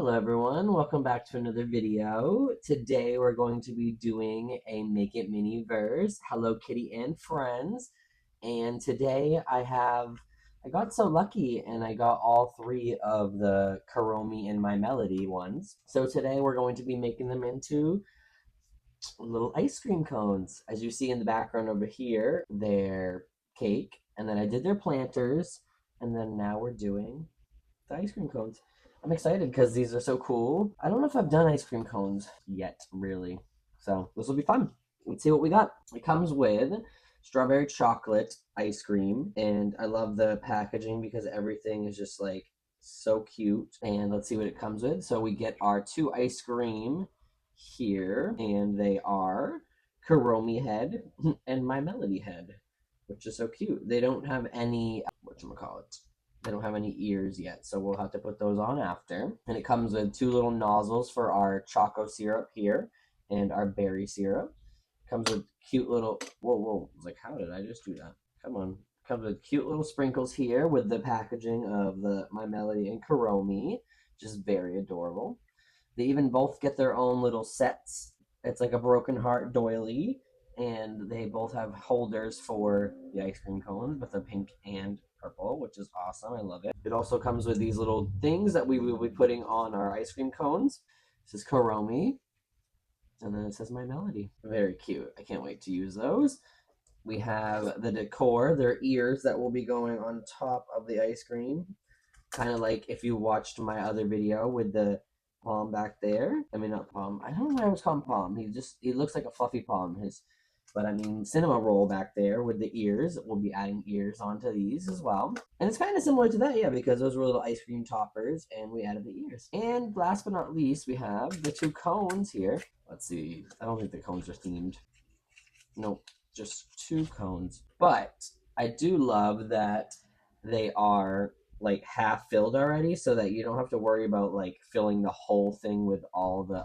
Hello everyone, welcome back to another video. Today we're going to be doing a Make It Miniverse, Hello Kitty and Friends. And today I got so lucky and I got all three of the Karomi and My Melody ones. So today we're going to be making them into little ice cream cones. As you see in the background over here, they're cake. And then I did their planters. And then now we're doing the ice cream cones. I'm excited because these are so cool. I don't know if I've done ice cream cones yet, really. So this will be fun. Let's see what we got. It comes with strawberry chocolate ice cream, and I love the packaging because everything is just like so cute. And let's see what it comes with. So we get our two ice cream here, and they are Karomi head and My Melody head, which is so cute. They don't have any whatchamacallit. They don't have any ears yet, so we'll have to put those on after. And it comes with two little nozzles for our choco syrup here and our berry syrup. Comes with cute little, whoa, I was like, how did I just do that? Come on. Comes with cute little sprinkles here with the packaging of the My Melody and Karomi, just very adorable. They even both get their own little sets. It's like a broken heart doily, and they both have holders for the ice cream cones with the pink and purple, which is awesome. I love it. It also comes with these little things that we will be putting on our ice cream cones. This is Karomi, and then it says My Melody. Very cute. I can't wait to use those. We have the decor, their ears that will be going on top of the ice cream. Kind of like if you watched my other video with the palm back there. I mean, not palm. I don't know why I was calling palm. He looks like a fluffy palm. But I mean, cinema roll back there with the ears. We'll be adding ears onto these as well. And it's kind of similar to that, yeah, because those were little ice cream toppers and we added the ears. And last but not least, we have the two cones here. Let's see. I don't think the cones are themed. Nope, just two cones. But I do love that they are like half filled already so that you don't have to worry about like filling the whole thing with all the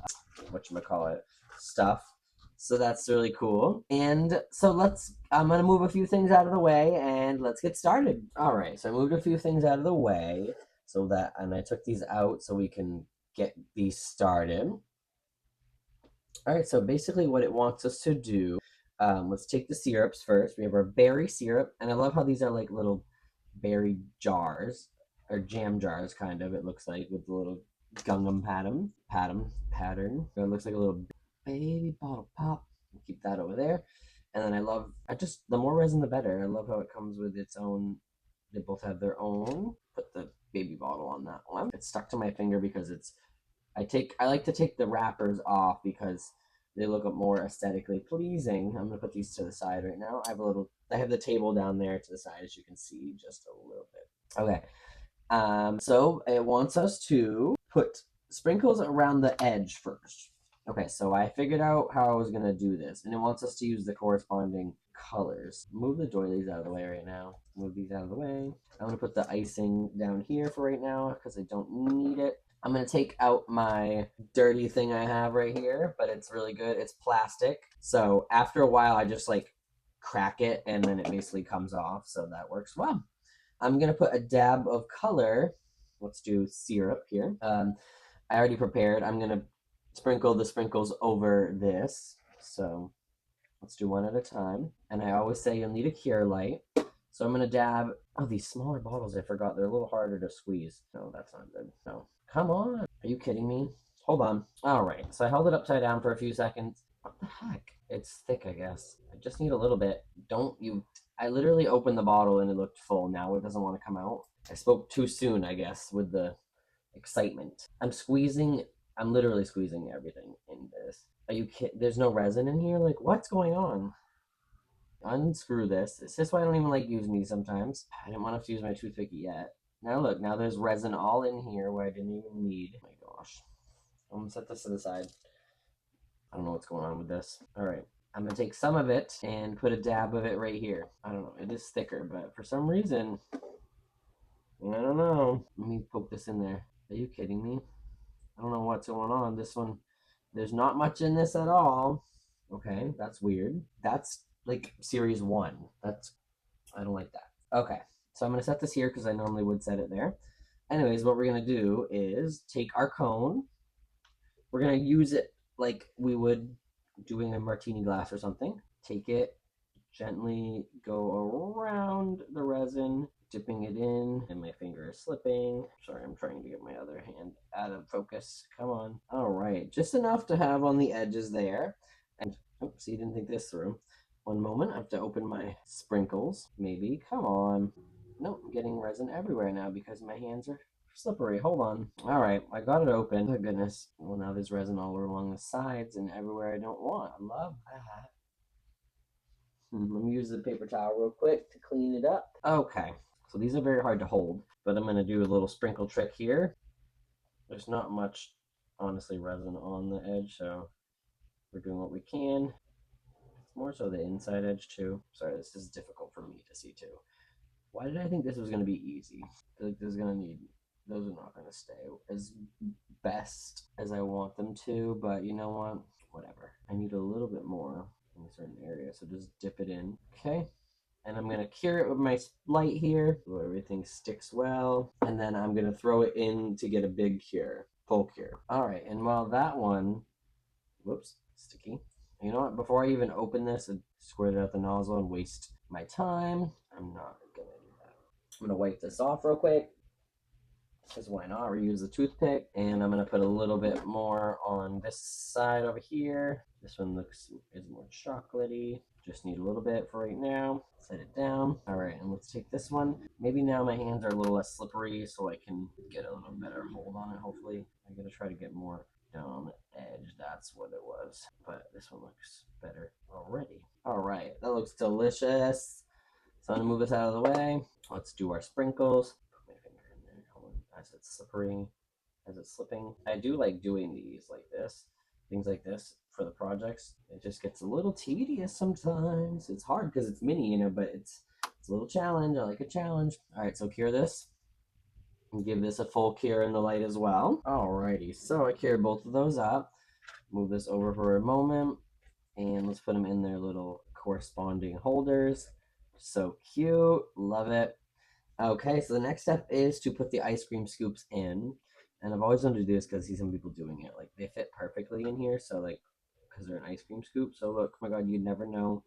whatchamacallit stuff. So that's really cool. And so I'm going to move a few things out of the way and let's get started. All right, so I moved a few things out of the way and I took these out so we can get these started. All right, so basically what it wants us to do, let's take the syrups first. We have our berry syrup, and I love how these are like little berry jars, or jam jars, kind of, it looks like, with the little Gundam pattern. It looks like a little baby bottle pop. We'll keep that over there. And then the more resin the better. I love how it comes with its own, they both have their own. Put the baby bottle on that one. It's stuck to my finger because I like to take the wrappers off because they look more aesthetically pleasing. I'm gonna put these to the side right now. I have the table down there to the side, as you can see, just a little bit. Okay. So it wants us to put sprinkles around the edge first. Okay, so I figured out how I was gonna do this, and it wants us to use the corresponding colors. Move the doilies out of the way right now. Move these out of the way. I'm gonna put the icing down here for right now because I don't need it. I'm gonna take out my dirty thing I have right here, but it's really good. It's plastic. So after a while, I just like crack it and then it basically comes off. So that works well. I'm gonna put a dab of color. Let's do syrup here. I already prepared. I'm gonna sprinkle the sprinkles over this. So let's do one at a time. And I always say you'll need a cure light. So I'm gonna dab. Oh, these smaller bottles, I forgot. They're a little harder to squeeze. No, that's not good. No. Come on. Are you kidding me? Hold on. All right. So I held it upside down for a few seconds. What the heck? It's thick, I guess. I just need a little bit. I literally opened the bottle and it looked full. Now it doesn't want to come out. I spoke too soon, I guess, with the excitement. I'm literally squeezing everything in this. Are you kidding? There's no resin in here? Like, what's going on? Unscrew this. It's just why I don't even like using these sometimes. I didn't want to have to use my toothpick yet. Now look, now there's resin all in here where I didn't even need. Oh my gosh. I'm gonna set this to the side. I don't know what's going on with this. All right. I'm gonna take some of it and put a dab of it right here. I don't know. It is thicker, but for some reason, I don't know. Let me poke this in there. Are you kidding me? I don't know what's going on. This one, there's not much in this at all. Okay, that's weird. That's like series 1. I don't like that. Okay, so I'm gonna set this here because I normally would set it there. Anyways, what we're gonna do is take our cone. We're gonna use it like we would doing a martini glass or something. Take it, gently go around the resin, dipping it in, and my finger is slipping. Sorry, I'm trying to get my other hand out of focus. Come on. All right, just enough to have on the edges there. And oops, you didn't think this through. One moment, I have to open my sprinkles. Maybe, come on. Nope, I'm getting resin everywhere now because my hands are slippery. Hold on. All right, I got it open. Oh, goodness. Well, now there's resin all along the sides and everywhere I don't want. I love that. Let me use the paper towel real quick to clean it up. Okay, so these are very hard to hold, but I'm going to do a little sprinkle trick here. There's not much, honestly, resin on the edge, so we're doing what we can. It's more so the inside edge, too. Sorry, this is difficult for me to see, too. Why did I think this was going to be easy? I feel like this is going to need, those are not going to stay as best as I want them to, but you know what? Whatever. I need a little bit more in a certain area, so just dip it in. Okay, and I'm gonna cure it with my light here so everything sticks well, and then I'm gonna throw it in to get a big cure, full cure. All right, and while that one, whoops, sticky. You know what, before I even open this and squirt it out the nozzle and waste my time, I'm not gonna do that. I'm gonna wipe this off real quick, because why not? Reuse the toothpick, and I'm gonna put a little bit more on this side over here. This one is more chocolatey. Just need a little bit for right now. Set it down. All right, and let's take this one. Maybe now my hands are a little less slippery, so I can get a little better hold on it. Hopefully, I'm gonna try to get more down on the edge. That's what it was. But this one looks better already. All right, that looks delicious. So I'm gonna move this out of the way. Let's do our sprinkles. As it's slippery, as it's slipping. I do like doing these like this, things like this for the projects. It just gets a little tedious sometimes. It's hard because it's mini, you know, but it's a little challenge. I like a challenge. All right, so cure this and give this a full cure in the light as well. Alrighty, so I cured both of those up. Move this over for a moment, and let's put them in their little corresponding holders. So cute, love it. Okay, so the next step is to put the ice cream scoops in. And I've always wanted to do this because I see some people doing it. Like, they fit perfectly in here. So, like, because they're an ice cream scoop. So, look, oh my God, you'd never know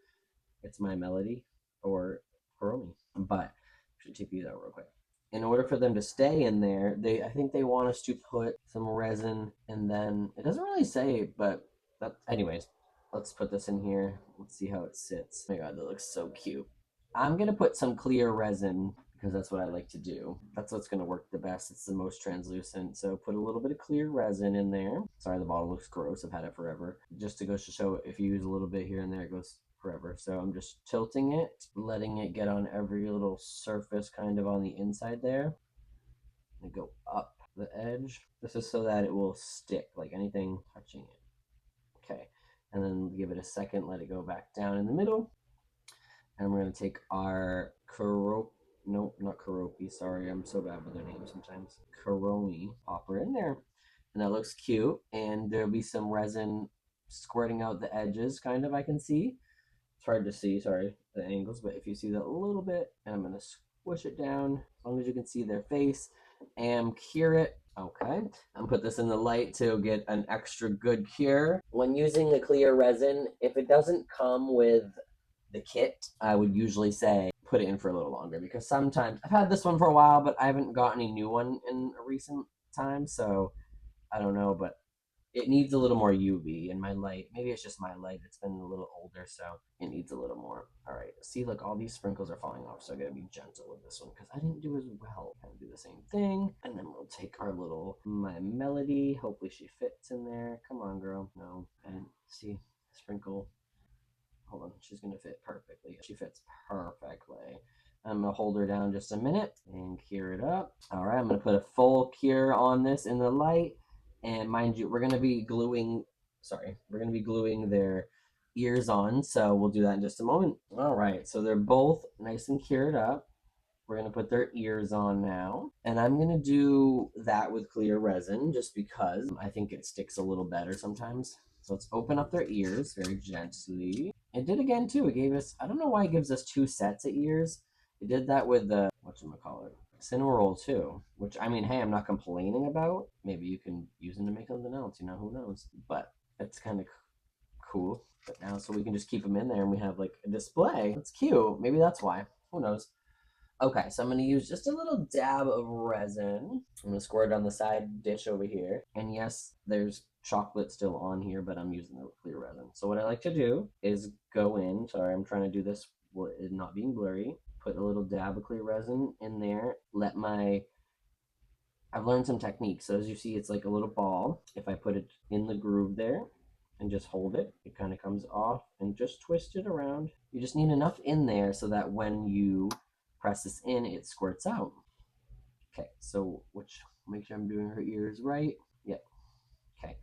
it's my Melody or Hiromi. But I should take these out real quick. In order for them to stay in there, I think they want us to put some resin, and then it doesn't really say, but anyways, let's put this in here. Let's see how it sits. Oh my God, that looks so cute. I'm gonna put some clear resin because that's what I like to do. That's what's gonna work the best. It's the most translucent. So put a little bit of clear resin in there. Sorry, the bottle looks gross. I've had it forever. Just to go to show if you use a little bit here and there, it goes forever. So I'm just tilting it, letting it get on every little surface kind of on the inside there. And go up the edge. This is so that it will stick, like anything touching it. Okay, and then give it a second, let it go back down in the middle. And we're gonna take our nope, not Karopi, sorry, I'm so bad with their names sometimes. Kuromi, pop her in there. And that looks cute. And there'll be some resin squirting out the edges, kind of, I can see. It's hard to see, sorry, the angles, but if you see that a little bit, and I'm gonna squish it down, as long as you can see their face, and cure it. Okay, and put this in the light to get an extra good cure. When using the clear resin, if it doesn't come with the kit, I would usually say put it in for a little longer, because sometimes I've had this one for a while, but I haven't got any new one in a recent time, so I don't know, but it needs a little more UV in my light. Maybe it's just my light. It's been a little older, so it needs a little more. All right, see, look, all these sprinkles are falling off, so I gotta be gentle with this one because I didn't do as well. Kind of do the same thing, and then we'll take our my Melody. Hopefully she fits in there. Come on, girl. No, and see, sprinkle. Hold on, she's gonna fit perfectly. She fits perfectly. I'm gonna hold her down just a minute and cure it up. All right, I'm gonna put a full cure on this in the light. And mind you, we're gonna be gluing their ears on, so we'll do that in just a moment. All right, so they're both nice and cured up. We're gonna put their ears on now. And I'm gonna do that with clear resin just because I think it sticks a little better sometimes. So let's open up their ears very gently. It did again too. It gave us, I don't know why it gives us two sets of ears. It did that with the, whatchamacallit, cinnamon roll too, which I mean, hey, I'm not complaining about. Maybe you can use them to make something else, who knows? But it's kind of cool. But now, so we can just keep them in there and we have like a display. It's cute. Maybe that's why. Who knows? Okay, so I'm going to use just a little dab of resin. I'm going to squirt it on the side dish over here. And yes, there's chocolate still on here, but I'm using the clear resin. So what I like to do is go in. Sorry, I'm trying to do this not being blurry. Put a little dab of clear resin in there. I've learned some techniques. So as you see, it's like a little ball. If I put it in the groove there and just hold it, it kind of comes off and just twist it around. You just need enough in there so that when you press this in, it squirts out. Okay, so make sure I'm doing her ears right. Yep. Okay.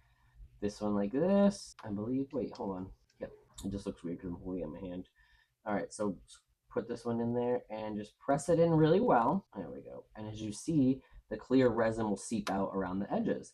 This one like this, I believe. Wait, hold on. Yep. It just looks weird because I'm holding it in my hand. All right, so put this one in there and just press it in really well. There we go. And as you see, the clear resin will seep out around the edges.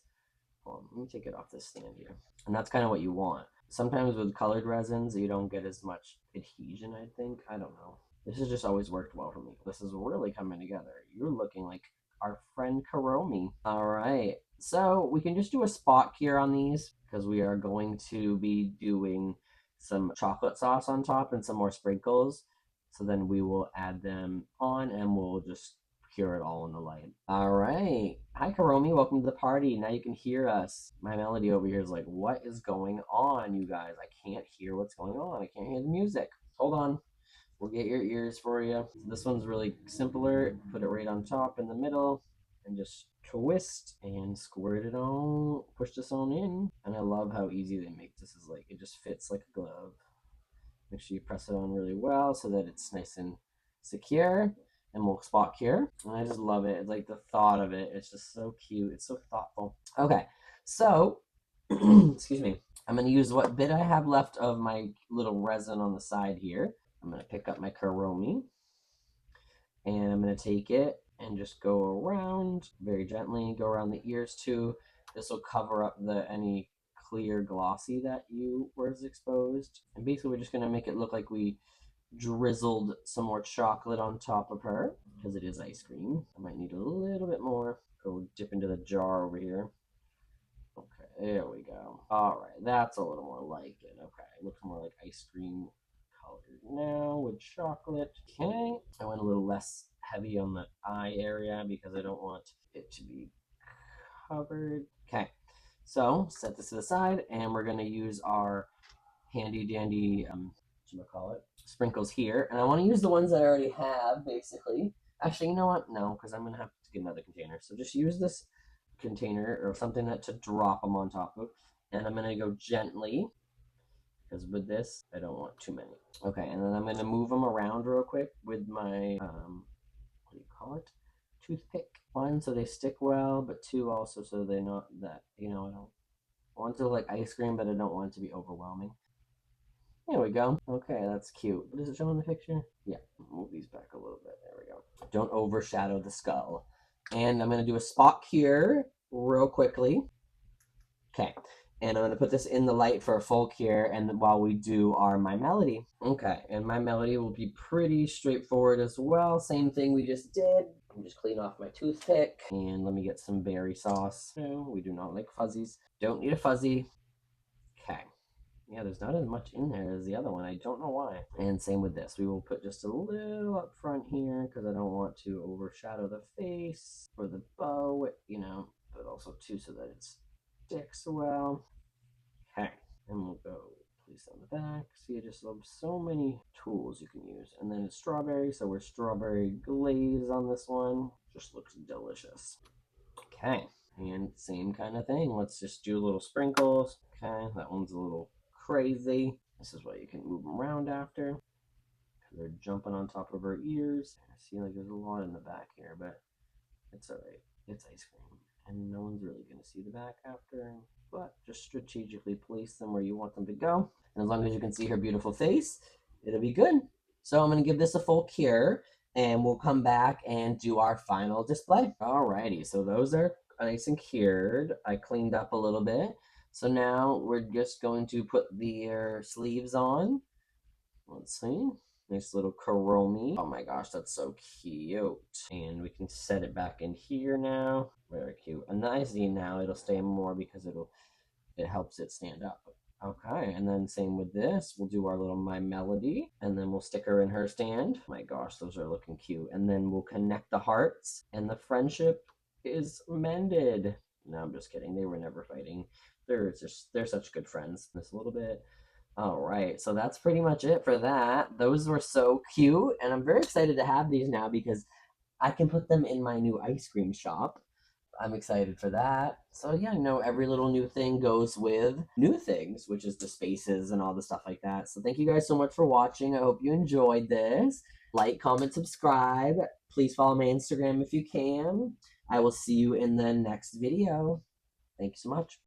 Hold on, let me take it off this stand here. And that's kind of what you want. Sometimes with colored resins, you don't get as much adhesion, I think. I don't know. This has just always worked well for me. This is really coming together. You're looking like our friend Karomi. All right. So we can just do a spot cure on these because we are going to be doing some chocolate sauce on top and some more sprinkles. So then we will add them on and we'll just cure it all in the light. All right. Hi, Karomi. Welcome to the party. Now you can hear us. My melody over here is like, what is going on, you guys? I can't hear what's going on. I can't hear the music. Hold on. We'll get your ears for you. This one's really simpler. Put it right on top in the middle and just twist and squirt it on. Push this on in. And I love how easy they make this. Is like, it just fits like a glove. Make sure you press it on really well so that it's nice and secure. And we'll spot cure. And I just love it. It's like the thought of it. It's just so cute. It's so thoughtful. Okay, so excuse me. I'm going to use what bit I have left of my little resin on the side here. I'm going to pick up my Karomi and I'm going to take it and just go around very gently, go around the ears too. This will cover up any clear glossy that was exposed. And basically we're just going to make it look like we drizzled some more chocolate on top of her because it is ice cream. I might need a little bit more. Go dip into the jar over here. Okay, there we go. All right, that's a little more like it. Okay, it looks more like ice cream colored now with chocolate. Okay, I went a little less heavy on the eye area because I don't want it to be covered. Okay, so set this to the side and we're gonna use our handy dandy sprinkles here, and I want to use the ones that I already have basically. Actually, you know what? No, because I'm gonna have to get another container. So just use this container or something to drop them on top of, and I'm gonna go gently because with this I don't want too many. Okay, and then I'm gonna move them around real quick with my what do you call it? Toothpick. One, so they stick well, but two, also so they're not that I don't want to like ice cream, but I don't want it to be overwhelming. There we go. Okay, that's cute. What does it show in the picture? Yeah, move these back a little bit. There we go. Don't overshadow the skull. And I'm going to do a spot cure real quickly. Okay, and I'm going to put this in the light for a full cure and while we do my melody. Okay, and my melody will be pretty straightforward as well. Same thing we just did. I'm just clean off my toothpick. And let me get some berry sauce. No, we do not like fuzzies. Don't need a fuzzy. Okay. Yeah, there's not as much in there as the other one. I don't know why. And same with this. We will put just a little up front here because I don't want to overshadow the face or the bow, but also too so that it sticks well. Okay, and we'll go place on the back. See, I just love so many tools you can use. And then it's strawberry, so we're strawberry glaze on this one. Just looks delicious. Okay, and same kind of thing. Let's just do little sprinkles. Okay, that one's a little crazy. This is why you can move them around after. They're jumping on top of her ears. I see like there's a lot in the back here, but it's alright. It's ice cream. And no one's really going to see the back after. But just strategically place them where you want them to go. And as long as you can see her beautiful face, it'll be good. So I'm going to give this a full cure. And we'll come back and do our final display. Alrighty, so those are nice and cured. I cleaned up a little bit. So now we're just going to put their sleeves on. Let's see. Nice little Kuromi. Oh my gosh, that's so cute. And we can set it back in here now. Very cute. And the IZ now, it'll stay more because it helps it stand up. Okay, and then same with this. We'll do our little My Melody, and then we'll stick her in her stand. Oh my gosh, those are looking cute. And then we'll connect the hearts, and the friendship is mended. No, I'm just kidding. They were never fighting. They're such good friends. This a little bit. All right, so that's pretty much it for that. Those were so cute, and I'm very excited to have these now because I can put them in my new ice cream shop. I'm excited for that. So yeah, every little new thing goes with new things, which is the spaces and all the stuff like that. So thank you guys so much for watching. I hope you enjoyed this. Like, comment, subscribe. Please follow my Instagram if you can. I will see you in the next video. Thank you so much.